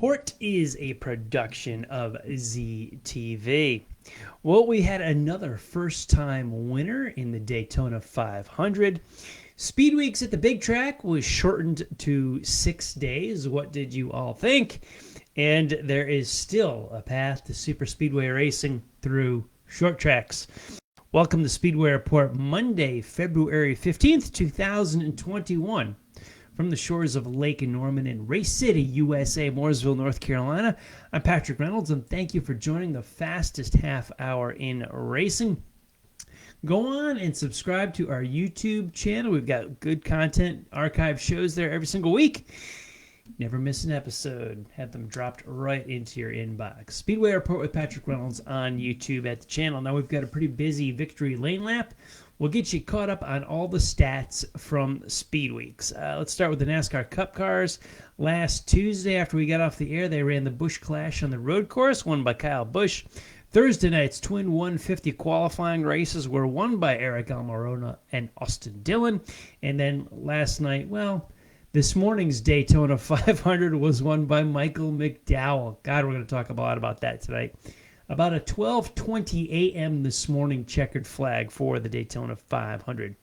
Report is a production of ZTV. Well, we had another first-time winner in the Daytona 500. Speedweeks at the big track was shortened to 6 days. What did you all think? And there is still a path to super speedway racing through short tracks. Welcome to Speedway Report, Monday, February 15th, 2021. From the shores of Lake Norman in Race City, USA, Mooresville, North Carolina, I'm Patrick Reynolds, and thank you for joining the fastest half hour in racing. Go on and subscribe to our YouTube channel. We've got good content, archive shows there every single week. Never miss an episode. Have them dropped right into your inbox. Speedway Report with Patrick Reynolds on YouTube at the channel. Now we've got a pretty busy victory lane lap. We'll get you caught up on all the stats from Speedweeks. Let's start with the NASCAR Cup cars. Last Tuesday, after we got off the air, they ran the Busch Clash on the road course, won by Kyle Busch. Thursday night's Twin 150 qualifying races were won by Eric Almirola and Austin Dillon. And then last night, this morning's Daytona 500 was won by Michael McDowell. God, we're going to talk a lot about that tonight. About a 12:20 a.m. this morning checkered flag for the Daytona 500.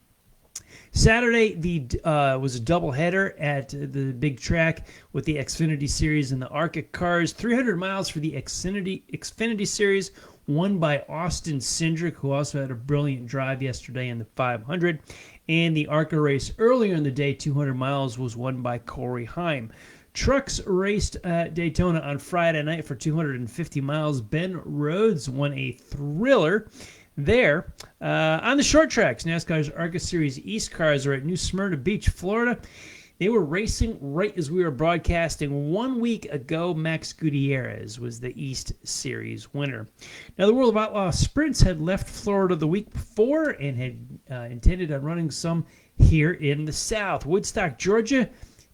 Saturday was a doubleheader at the big track with the Xfinity Series and the Arctic cars. 300 miles for the Xfinity Series, won by Austin Cindric, who also had a brilliant drive yesterday in the 500. And the ARCA race earlier in the day, 200 miles, was won by Corey Heim. Trucks raced at Daytona on Friday night for 250 miles. Ben Rhodes won a thriller there. On the short tracks, NASCAR's ARCA Series East cars are at New Smyrna Beach, Florida. They were racing right as we were broadcasting 1 week ago. Max Gutierrez was the East Series winner. Now, the World of Outlaw Sprints had left Florida the week before and had intended on running some here in the South. Woodstock, Georgia,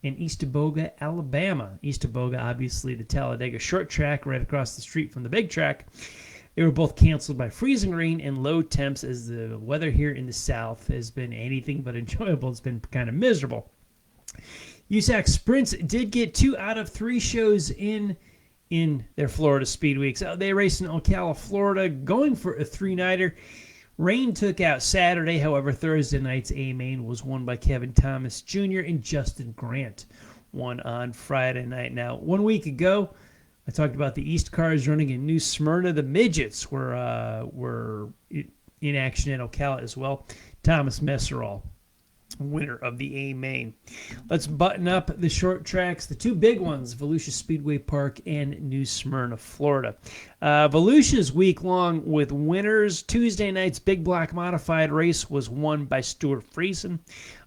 and Eastaboga, Alabama. Eastaboga, obviously, the Talladega short track right across the street from the big track. They were both canceled by freezing rain and low temps, as the weather here in the South has been anything but enjoyable. It's been kind of miserable. USAC Sprints did get 2 out of 3 shows in their Florida Speedweeks. They raced in Ocala, Florida, going for a 3-nighter. Rain took out Saturday. However, Thursday night's A-Main was won by Kevin Thomas Jr. and Justin Grant won on Friday night. Now, 1 week ago, I talked about the East cars running in New Smyrna. The midgets were in action in Ocala as well. Thomas Messerall, winner of the A-Main. Let's button up the short tracks, the 2 big ones, Volusia Speedway Park and New Smyrna, Florida. Volusia's week-long with winners. Tuesday night's Big Block Modified race was won by Stuart Friesen.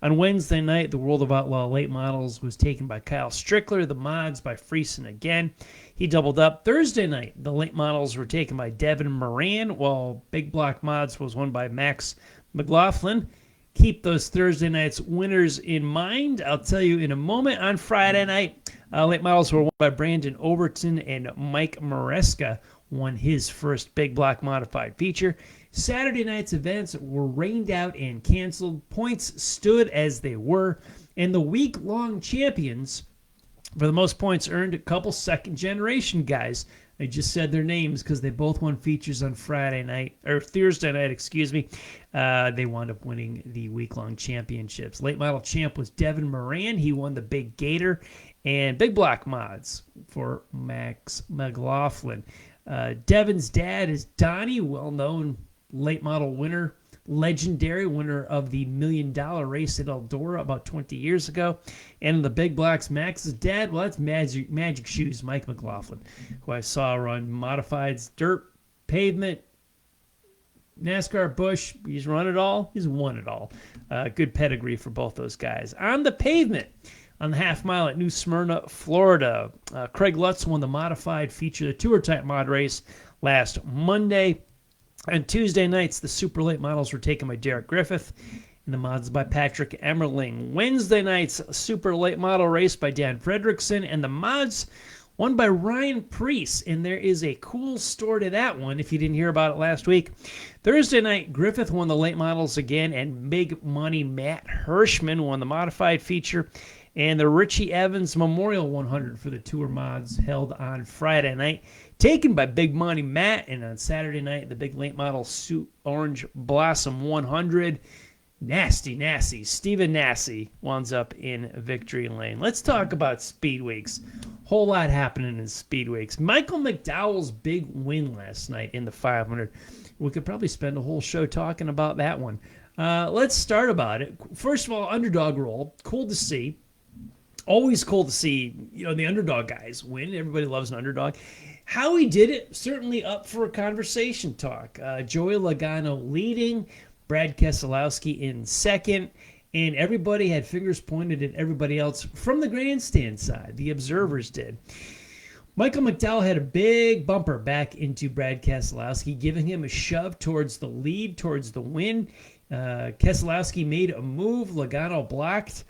On Wednesday night, the World of Outlaw Late Models was taken by Kyle Strickler, the Mods by Friesen again. He doubled up. Thursday night, the Late Models were taken by Devin Moran, while Big Block Mods was won by Max McLaughlin. Keep those Thursday night's winners in mind. I'll tell you in a moment. On Friday night, late models were won by Brandon Overton, and Mike Maresca won his first Big Block Modified feature. Saturday night's events were rained out and canceled. Points stood as they were, and the week-long champions, for the most points earned, a couple second-generation guys. I just said their names because they both won features on Thursday night, They wound up winning the week-long championships. Late model champ was Devin Moran. He won the Big Gator. And Big Block Mods for Max McLaughlin. Devin's dad is Donnie, well-known late model winner, legendary winner of the $1 million race at Eldora about 20 years ago. And the Big Blocks, Max's dad, that's Magic Shoes, Mike McLaughlin, who I saw run modifieds, dirt, pavement, NASCAR, Busch. He's run it all. He's won it all. Good pedigree for both those guys. On the pavement, on the half mile at New Smyrna, Florida, Craig Lutz won the modified feature, the tour-type mod race last Monday. On Tuesday nights, the super late models were taken by Derek Griffith, and the mods by Patrick Emmerling. Wednesday nights, super late model race by Dan Fredrickson, and the mods won by Ryan Preece. And there is a cool story to that one if you didn't hear about it last week. Thursday night, Griffith won the late models again, and big money Matt Hirschman won the modified feature. and the Richie Evans Memorial 100 for the Tour Mods held on Friday night, taken by Big Money Matt, and on Saturday night, the Big Late Model Suit Orange Blossom 100. Nasty. Stephen Nassie winds up in victory lane. Let's talk about Speedweeks. Whole lot happening in Speedweeks. Michael McDowell's big win last night in the 500. We could probably spend a whole show talking about that one. Let's start about it. First of all, underdog roll. Cool to see. Always cool to see, the underdog guys win. Everybody loves an underdog. How he did it, certainly up for a conversation talk. Joey Logano leading, Brad Keselowski in second, and everybody had fingers pointed at everybody else from the grandstand side. The observers did. Michael McDowell had a big bumper back into Brad Keselowski, giving him a shove towards the lead, towards the win. Keselowski made a move. Logano blocked.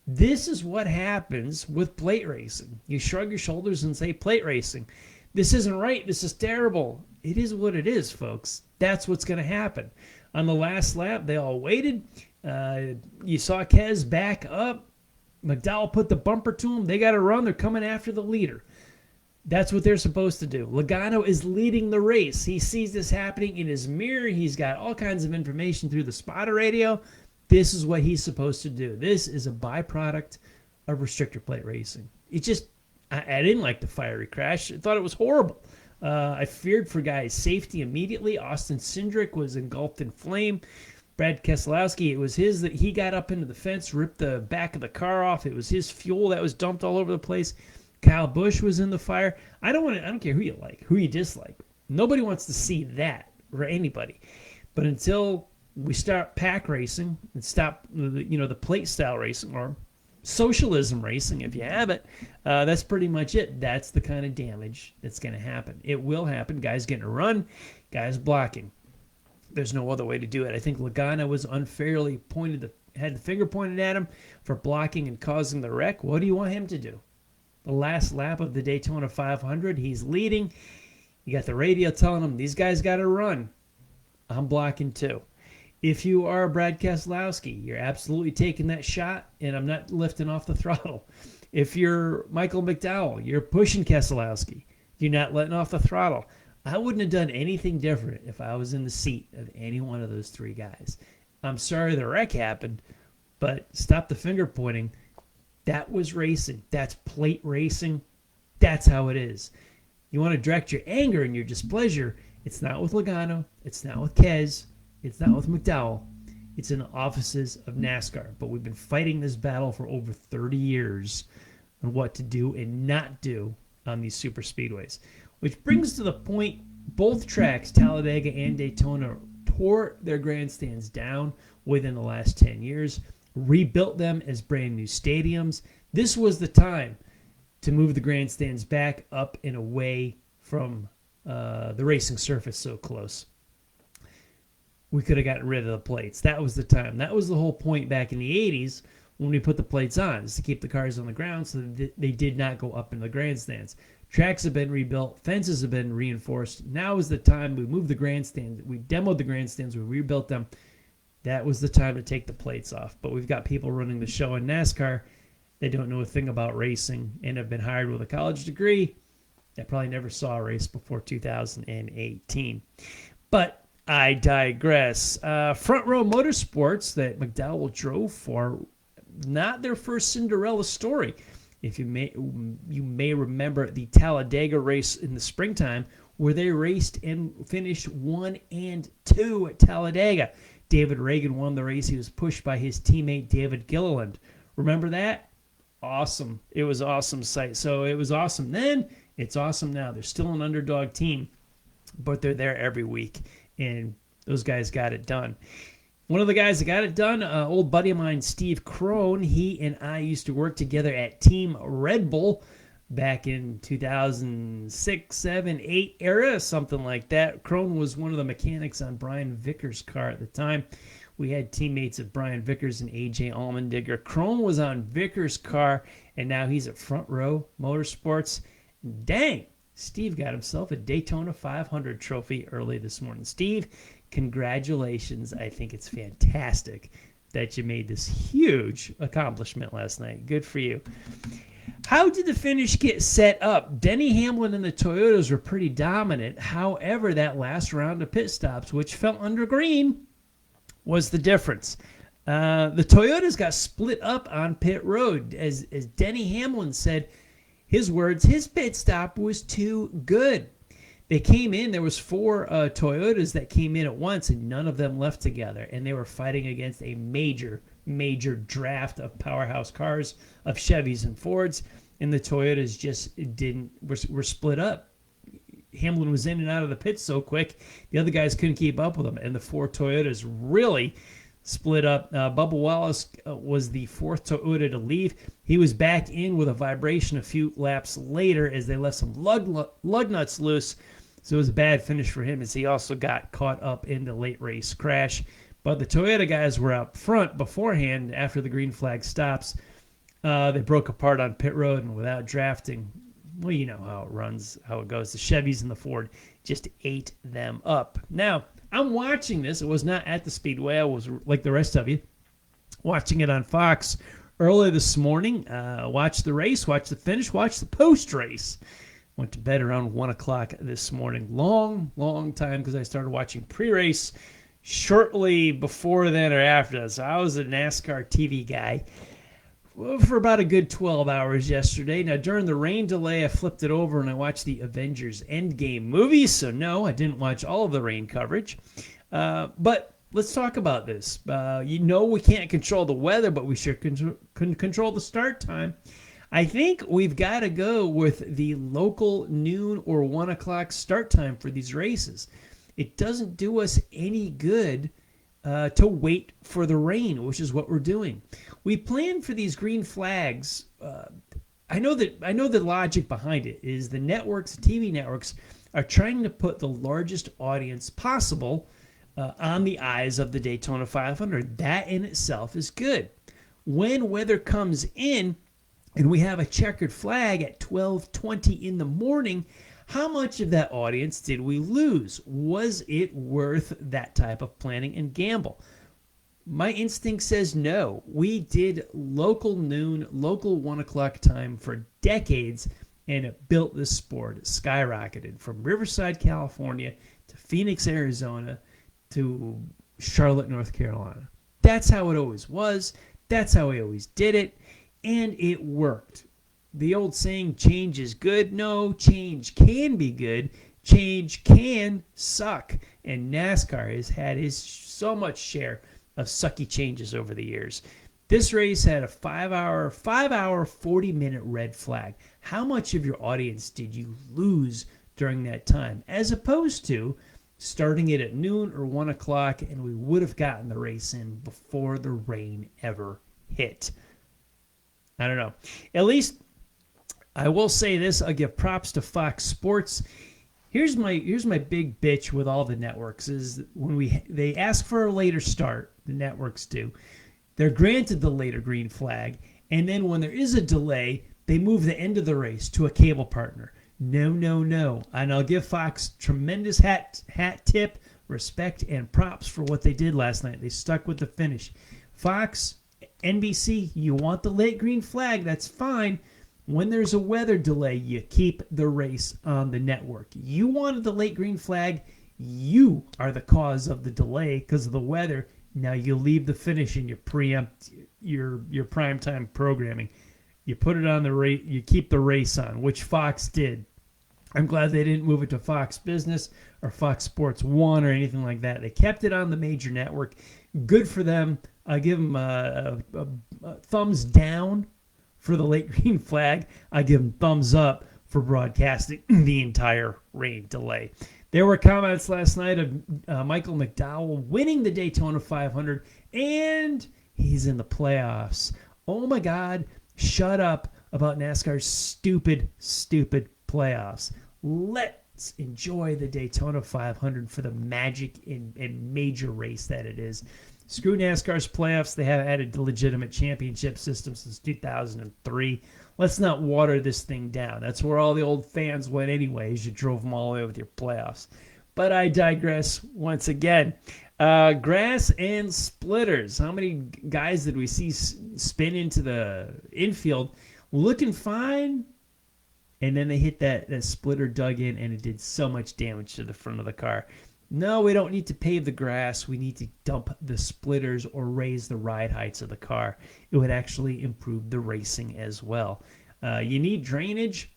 This is what happens with plate racing. You shrug your shoulders and say, plate racing. This isn't right. This is terrible. It is what it is, folks. That's what's going to happen. On the last lap, they all waited. You saw Kez back up. McDowell put the bumper to him. They got to run. They're coming after the leader. That's what they're supposed to do. Logano is leading the race. He sees this happening in his mirror. He's got all kinds of information through the spotter radio. This is what he's supposed to do. This is a byproduct of restrictor plate racing. It just, I didn't like the fiery crash. I thought it was horrible. I feared for guys' safety immediately. Austin Cindric was engulfed in flame. Brad Keselowski, it was his that he got up into the fence, ripped the back of the car off. It was his fuel that was dumped all over the place. Kyle Busch was in the fire. I don't care who you like, who you dislike. Nobody wants to see that for anybody. But until we start pack racing and stop, the plate style racing or socialism racing, if you have it, that's pretty much it. That's the kind of damage that's going to happen. It will happen. Guys getting a run, guys blocking. There's no other way to do it. I think Logano was unfairly had the finger pointed at him for blocking and causing the wreck. What do you want him to do? The last lap of the Daytona 500, he's leading. You got the radio telling him, these guys got to run. I'm blocking too. If you are Brad Keselowski, you're absolutely taking that shot, and I'm not lifting off the throttle. If you're Michael McDowell, you're pushing Keselowski. You're not letting off the throttle. I wouldn't have done anything different if I was in the seat of any one of those three guys. I'm sorry the wreck happened, but stop the finger pointing. That was racing. That's plate racing. That's how it is. You want to direct your anger and your displeasure. It's not with Logano. It's not with Kez. It's not with McDowell. It's in the offices of NASCAR. But we've been fighting this battle for over 30 years on what to do and not do on these super speedways. Which brings to the point, both tracks, Talladega and Daytona, tore their grandstands down within the last 10 years. Rebuilt them as brand new stadiums. This was the time to move the grandstands back up and away from the racing surface so close. We could have gotten rid of the plates. That was the time. That was the whole point back in the 80s when we put the plates on, is to keep the cars on the ground so that they did not go up in the grandstands. Tracks have been rebuilt. Fences have been reinforced. Now is the time. We moved the grandstands. We demoed the grandstands. We rebuilt them. That was the time to take the plates off. But we've got people running the show in NASCAR that don't know a thing about racing and have been hired with a college degree that probably never saw a race before 2018. But I digress. Front Row Motorsports that McDowell drove for, not their first Cinderella story. If you may remember the Talladega race in the springtime where they raced and finished 1 and 2 at Talladega. David Reagan won the race. He was pushed by his teammate David Gilliland. Remember that? Awesome. It was an awesome sight. So it was awesome then. It's awesome now. They're still an underdog team, but they're there every week, and those guys got it done. One of the guys that got it done, old buddy of mine, Steve Crone, he and I used to work together at Team Red Bull back in 2006, 7, 8 era, something like that. Crone was one of the mechanics on Brian Vickers' car at the time. We had teammates of Brian Vickers and AJ Allmendinger. Crone was on Vickers' car, and now he's at Front Row Motorsports. Dang, Steve got himself a Daytona 500 trophy early this morning. Steve, congratulations. I think it's fantastic that you made this huge accomplishment last night. Good for you. How did the finish get set up? Denny Hamlin and the Toyotas were pretty dominant. However, that last round of pit stops, which fell under green, was the difference. The Toyotas got split up on pit road. As Denny Hamlin said, his words, his pit stop was too good. They came in, there was 4 Toyotas that came in at once, and none of them left together. And they were fighting against a major draft of powerhouse cars, of Chevys and Fords, and the Toyotas just were split up. Hamlin was in and out of the pits so quick, the other guys couldn't keep up with him, and the 4 Toyotas really split up. Bubba Wallace was the 4th Toyota to leave. He was back in with a vibration a few laps later as they left some lug nuts loose, so it was a bad finish for him as he also got caught up in the late race crash. But the Toyota guys were out front beforehand after the green flag stops. They broke apart on pit road, and without drafting, well, you know how it runs, how it goes. The Chevys and the Ford just ate them up. Now, I'm watching this. It was not at the Speedway. I was, like the rest of you, watching it on Fox early this morning. Watched the race, watched the finish, watched the post-race. Went to bed around 1 o'clock this morning. Long time because I started watching pre-race shortly before then or after that. So I was a NASCAR TV guy for about a good 12 hours yesterday. Now, during the rain delay, I flipped it over and I watched the Avengers Endgame movie. So, no, I didn't watch all of the rain coverage. But let's talk about this. You know we can't control the weather, but we sure can control the start time. I think we've got to go with the local noon or 1 o'clock start time for these races. It doesn't do us any good to wait for the rain, which is what we're doing. We plan for these green flags. I know the logic behind it is the networks, the TV networks, are trying to put the largest audience possible on the eyes of the Daytona 500. That in itself is good. When weather comes in and we have a checkered flag at 12:20 in the morning, how much of that audience did we lose? Was it worth that type of planning and gamble? My instinct says no. We did local noon, local 1 o'clock time for decades, and it built this sport. It skyrocketed from Riverside, California, to Phoenix, Arizona, to Charlotte, North Carolina. That's how it always was. That's how we always did it, and it worked. The old saying, change is good. No, change can be good. Change can suck. And NASCAR has had so much share of sucky changes over the years. This race had a 5 hour, 40-minute red flag. How much of your audience did you lose during that time? As opposed to starting it at noon or 1 o'clock, and we would have gotten the race in before the rain ever hit. I don't know. At least I will say this. I'll give props to Fox Sports. Here's my big bitch with all the networks is when they ask for a later start, the networks do. They're granted the later green flag, and then when there is a delay, they move the end of the race to a cable partner. No. And I'll give Fox tremendous hat tip, respect, and props for what they did last night. They stuck with the finish. Fox, NBC, you want the late green flag, that's fine. When there's a weather delay, you keep the race on the network. You wanted the late green flag. You are the cause of the delay because of the weather. Now you leave the finish and you preempt your primetime programming. You put it on the race. You keep the race on, which Fox did. I'm glad they didn't move it to Fox Business or Fox Sports 1 or anything like that. They kept it on the major network. Good for them. I give them a thumbs down for the late green flag. I give them thumbs up for broadcasting the entire rain delay. There were comments last night of Michael McDowell winning the Daytona 500, and he's in the playoffs. Oh my God, shut up about NASCAR's stupid playoffs. Let's enjoy the Daytona 500 for the magic and major race that it is. Screw NASCAR's playoffs. They have added the legitimate championship system since 2003. Let's not water this thing down. That's where all the old fans went anyways. You drove them all the way with your playoffs. But I digress once again. Grass and splitters. How many guys did we see spin into the infield looking fine? And then they hit that splitter dug in, and it did so much damage to the front of the car. No, we don't need to pave the grass. We need to dump the splitters or raise the ride heights of the car. It would actually improve the racing as well. You need drainage.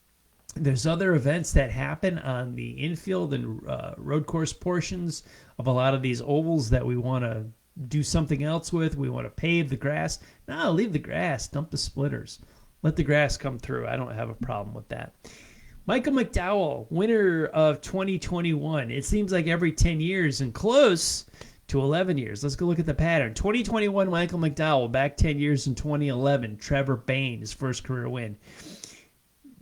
There's other events that happen on the infield and road course portions of a lot of these ovals that we want to do something else with. We want to pave the grass. No, leave the grass. Dump the splitters. Let the grass come through. I don't have a problem with that. Michael McDowell, winner of 2021. It seems like every 10 years and close to 11 years. Let's go look at the pattern. 2021, Michael McDowell. Back 10 years in 2011, Trevor Bayne, his first career win.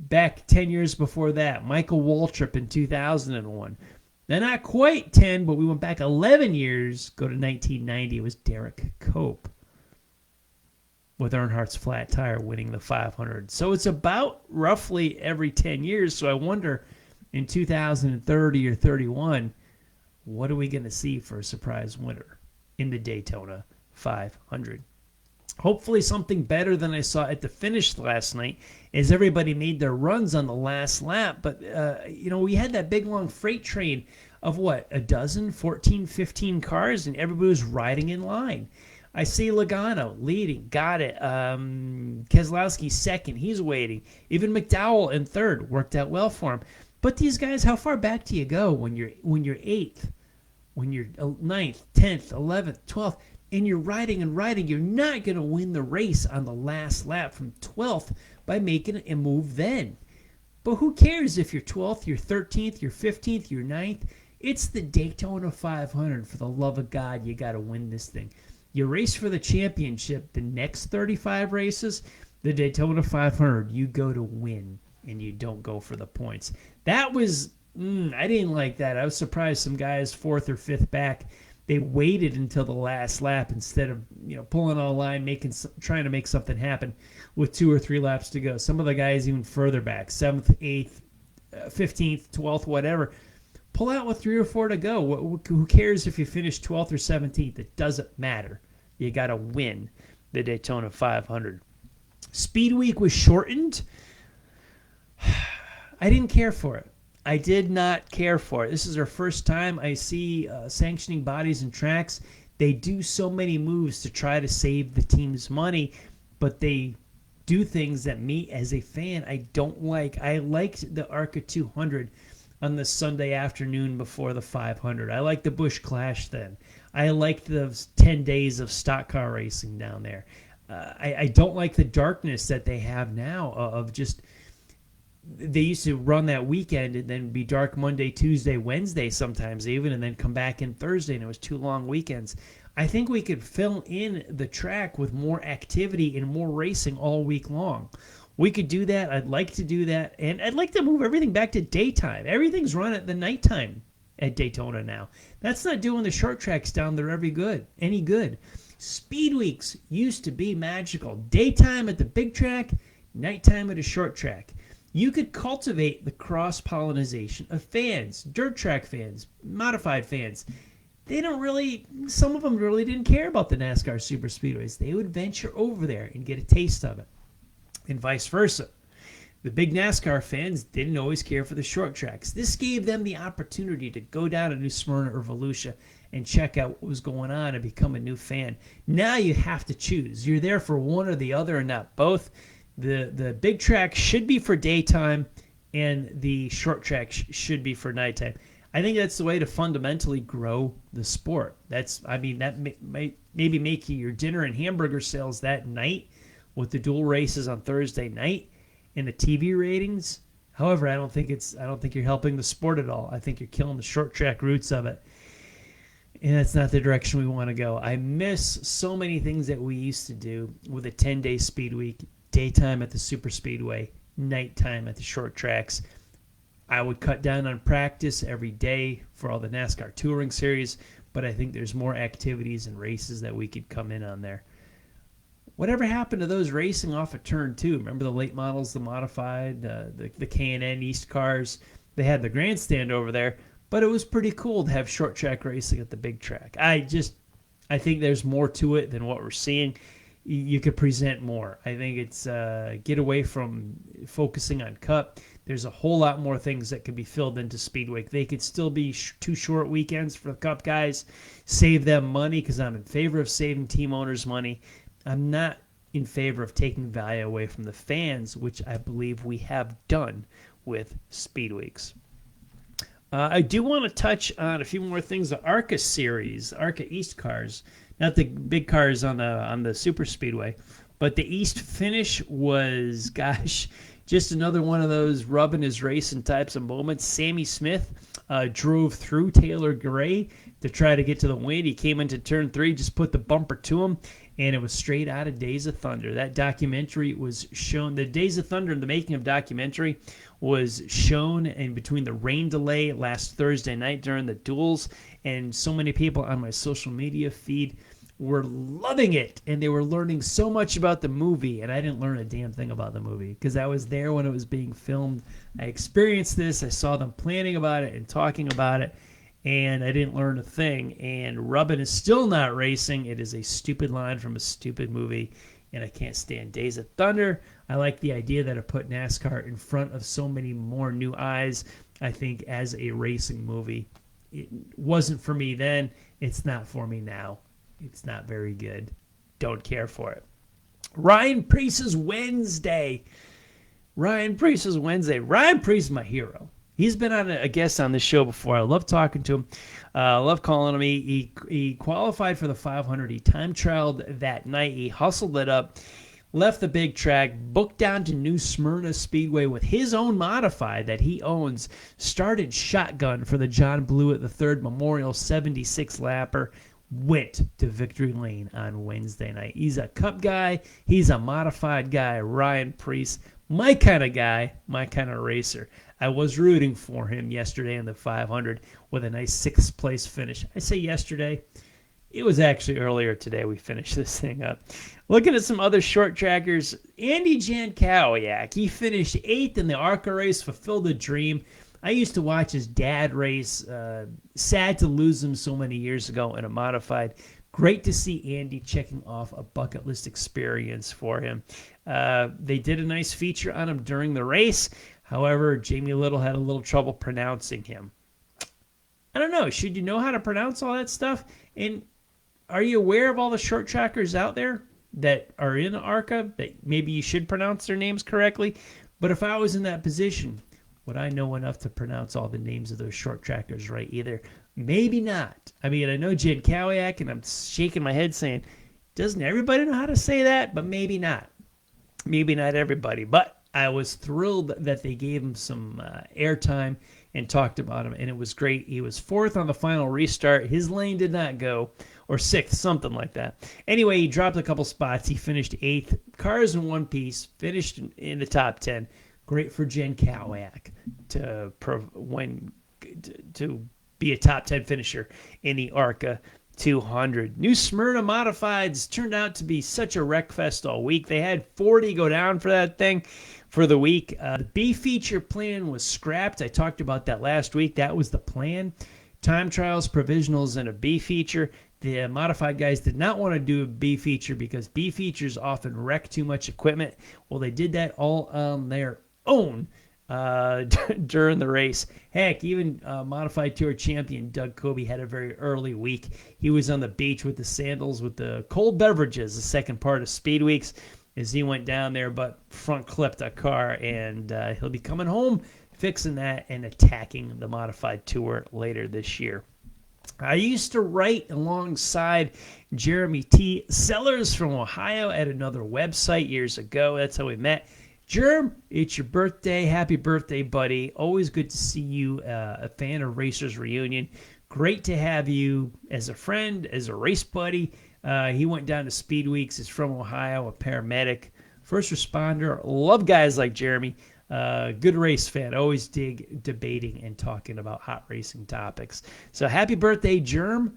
Back 10 years before that, Michael Waltrip in 2001. Now, not quite 10, but we went back 11 years. Go to 1990. It was Derek Cope with Earnhardt's flat tire winning the 500. So it's about roughly every 10 years. So I wonder in 2030 or 31, what are we going to see for a surprise winner in the Daytona 500? Hopefully something better than I saw at the finish last night as everybody made their runs on the last lap. But, we had that big, long freight train of what, a dozen, 14, 15 cars, and everybody was riding in line. I see Logano leading, got it. Keselowski second, he's waiting. Even McDowell in third, worked out well for him. But these guys, how far back do you go when you're eighth, when you're ninth, 10th, 11th, 12th, and you're riding? You're not going to win the race on the last lap from 12th by making a move then. But who cares if you're 12th, you're 13th, you're 15th, you're 9th? It's the Daytona 500. For the love of God, you got to win this thing. You race for the championship. The next 35 races, the Daytona 500, you go to win, and you don't go for the points. That was, I didn't like that. I was surprised some guys 4th or 5th back, they waited until the last lap instead of pulling on a line, trying to make something happen with 2 or 3 laps to go. Some of the guys even further back, 7th, 8th, 15th, 12th, whatever. Pull out with 3 or 4 to go. Who cares if you finish 12th or 17th? It doesn't matter. You got to win the Daytona 500. Speed Week was shortened. I didn't care for it. I did not care for it. This is our first time I see sanctioning bodies and tracks. They do so many moves to try to save the team's money, but they do things that me as a fan I don't like. I liked the ARCA 200 on the Sunday afternoon before the 500. I liked the Busch Clash then. I liked the 10 days of stock car racing down there. I don't like the darkness that they have now of just, they used to run that weekend and then be dark Monday, Tuesday, Wednesday sometimes even, and then come back in Thursday, and it was 2 long weekends. I think we could fill in the track with more activity and more racing all week long. We could do that. I'd like to do that. And I'd like to move everything back to daytime. Everything's run at the nighttime at Daytona now. That's not doing the short tracks down there any good. Speed weeks used to be magical. Daytime at the big track, nighttime at a short track. You could cultivate the cross-pollination of fans, dirt track fans, modified fans. Some of them really didn't care about the NASCAR super speedways. They would venture over there and get a taste of it, and vice versa. The big NASCAR fans didn't always care for the short tracks. This gave them the opportunity to go down to New Smyrna or Volusia and check out what was going on and become a new fan. Now you have to choose. You're there for one or the other and not both. The big track should be for daytime, and the short track should be for nighttime. I think that's the way to fundamentally grow the sport. That might maybe make your dinner and hamburger sales that night with the dual races on Thursday night and the TV ratings. However, I don't think you're helping the sport at all. I think you're killing the short track roots of it. And that's not the direction we want to go. I miss so many things that we used to do with a 10-day speed week, daytime at the super speedway, nighttime at the short tracks. I would cut down on practice every day for all the NASCAR touring series, but I think there's more activities and races that we could come in on there. Whatever happened to those racing off of turn 2? Remember the late models, the modified, the K&N East cars? They had the grandstand over there, but it was pretty cool to have short track racing at the big track. I think there's more to it than what we're seeing. You could present more. I think it's get away from focusing on Cup. There's a whole lot more things that could be filled into Speedweek. They could still be 2 short weekends for the Cup guys. Save them money, because I'm in favor of saving team owners money. I'm not in favor of taking value away from the fans, which I believe we have done with Speedweeks. I do want to touch on a few more things. The ARCA series, ARCA East cars, not the big cars on the Super Speedway, but the East finish was, gosh, just another one of those rubbing his racing types of moments. Sammy Smith drove through Taylor Gray to try to get to the win. He came into turn 3, just put the bumper to him, and it was straight out of Days of Thunder. That documentary was shown. The Days of Thunder, the making of documentary, was shown in between the rain delay last Thursday night during the duels, and so many people on my social media feed were loving it, and they were learning so much about the movie, and I didn't learn a damn thing about the movie because I was there when it was being filmed. I experienced this. I saw them planning about it and talking about it, and I didn't learn a thing. And Rubbin is still not racing. It is a stupid line from a stupid movie, and I can't stand Days of Thunder. I like the idea that it put NASCAR in front of so many more new eyes. I think as a racing movie, it wasn't for me then. It's not for me now. It's not very good. Don't care for it. Ryan Preece's Wednesday. Ryan Preece is my hero. He's been on a guest on this show before. I love talking to him. I love calling him. He qualified for the 500. He time trialed that night. He hustled it up, left the big track, booked down to New Smyrna Speedway with his own modified that he owns, started shotgun for the John Blewett III Memorial 76 lapper, went to victory lane on Wednesday night. He's a Cup guy. He's a modified guy. Ryan Preece, my kind of guy, my kind of racer. I was rooting for him yesterday in the 500 with a nice 6th place finish. I say yesterday. It was actually earlier today we finished this thing up. Looking at some other short trackers, Andy Jankowiak, he finished 8th in the ARCA race, fulfilled a dream. I used to watch his dad race. Sad to lose him so many years ago in a modified. Great to see Andy checking off a bucket list experience for him. They did a nice feature on him during the race. However, Jamie Little had a little trouble pronouncing him. I don't know. Should you know how to pronounce all that stuff? And are you aware of all the short trackers out there that are in ARCA that maybe you should pronounce their names correctly? But if I was in that position, would I know enough to pronounce all the names of those short trackers right either? Maybe not. I mean, I know Jankowiak, and I'm shaking my head saying, doesn't everybody know how to say that? But maybe not. Maybe not everybody. But I was thrilled that they gave him some airtime and talked about him, and it was great. He was 4th on the final restart. His lane did not go, or 6th, something like that. Anyway, he dropped a couple spots. He finished 8th. Cars in one piece, finished in the top 10. Great for Jankowiak to be a top 10 finisher in the ARCA 200. New Smyrna Modifieds turned out to be such a wreck fest all week. They had 40 go down for that thing for the week. The B feature plan was scrapped. I talked about that last week. That was the plan. Time trials, provisionals, and a B feature. The modified guys did not want to do a B feature because B features often wreck too much equipment. Well, they did that all on their own during the race. Heck, even modified tour champion Doug Coby had a very early week. He was on the beach with the sandals with the cold beverages, the second part of Speedweeks, as he went down there, but front clipped a car, and he'll be coming home, fixing that, and attacking the modified tour later this year. I used to write alongside Jeremy T. Sellers from Ohio at another website years ago. That's how we met. Jerm, it's your birthday. Happy birthday, buddy. Always good to see you, a fan of Racers Reunion. Great to have you as a friend, as a race buddy. He went down to Speedweeks. He's from Ohio, a paramedic, first responder. Love guys like Jeremy. Good race fan. Always dig debating and talking about hot racing topics. So happy birthday, Germ.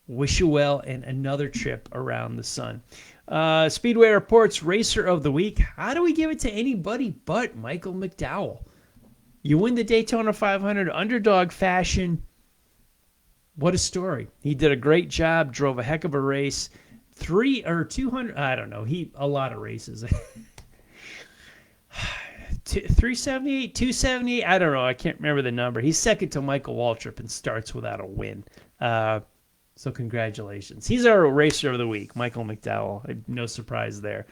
Wish you well and another trip around the sun. Speedway Reports Racer of the Week. How do we give it to anybody but Michael McDowell? You win the Daytona 500 underdog fashion. What a story. He did a great job, drove a heck of a race. 200, I don't know, a lot of races. 378, 278, I don't know, I can't remember the number. He's second to Michael Waltrip and starts without a win. So congratulations. He's our racer of the week, Michael McDowell. No surprise there.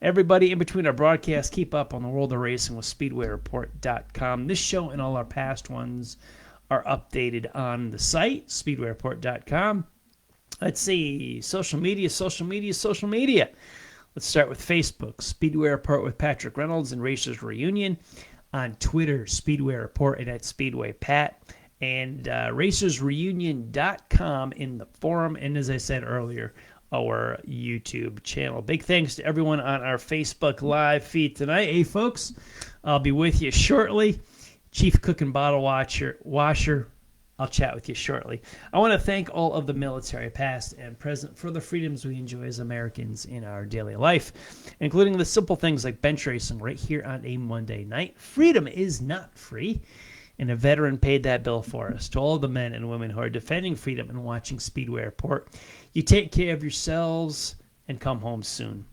Everybody in between our broadcasts, keep up on the world of racing with SpeedwayReport.com. This show and all our past ones are updated on the site, SpeedwayReport.com. Let's see, social media. Let's start with Facebook, Speedway Report with Patrick Reynolds and Racers Reunion. On Twitter, Speedway Report and at Speedway Pat. And RacersReunion.com in the forum. And as I said earlier, our YouTube channel. Big thanks to everyone on our Facebook Live feed tonight. Hey, folks, I'll be with you shortly. Chief Cook and Bottle Washer. I'll chat with you shortly. I want to thank all of the military, past and present, for the freedoms we enjoy as Americans in our daily life, including the simple things like bench racing right here on a Monday night. Freedom is not free, and a veteran paid that bill for us. To all of the men and women who are defending freedom and watching Speedway Report, you take care of yourselves and come home soon.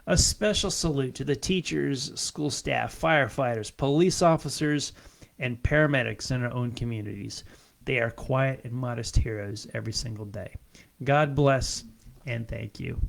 A special salute to the teachers, school staff, firefighters, police officers, and paramedics in our own communities. They are quiet and modest heroes every single day. God bless and thank you.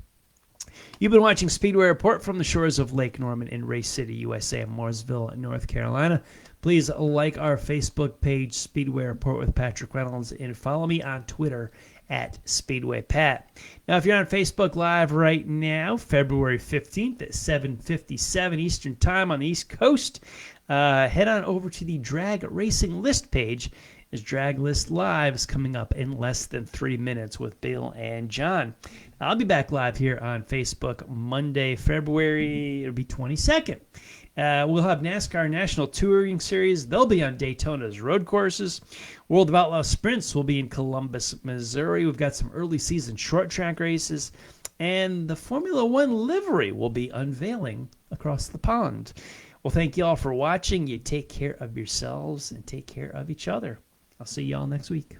You've been watching Speedway Report from the shores of Lake Norman in Race City, USA, and Mooresville, North Carolina. Please like our Facebook page, Speedway Report with Patrick Reynolds, and follow me on Twitter at Speedway Pat. Now, if you're on Facebook Live right now, February 15th at 7:57 Eastern Time on the East Coast, head on over to the Drag Racing List page, as Drag List Live is coming up in less than 3 minutes with Bill and John. I'll be back live here on Facebook Monday, February, it'll be 22nd. We'll have NASCAR National Touring Series. They'll be on Daytona's road courses. World of Outlaw Sprints will be in Columbus, Missouri. We've got some early season short track races. And the Formula One livery will be unveiling across the pond. Well, thank you all for watching. You take care of yourselves and take care of each other. I'll see you all next week.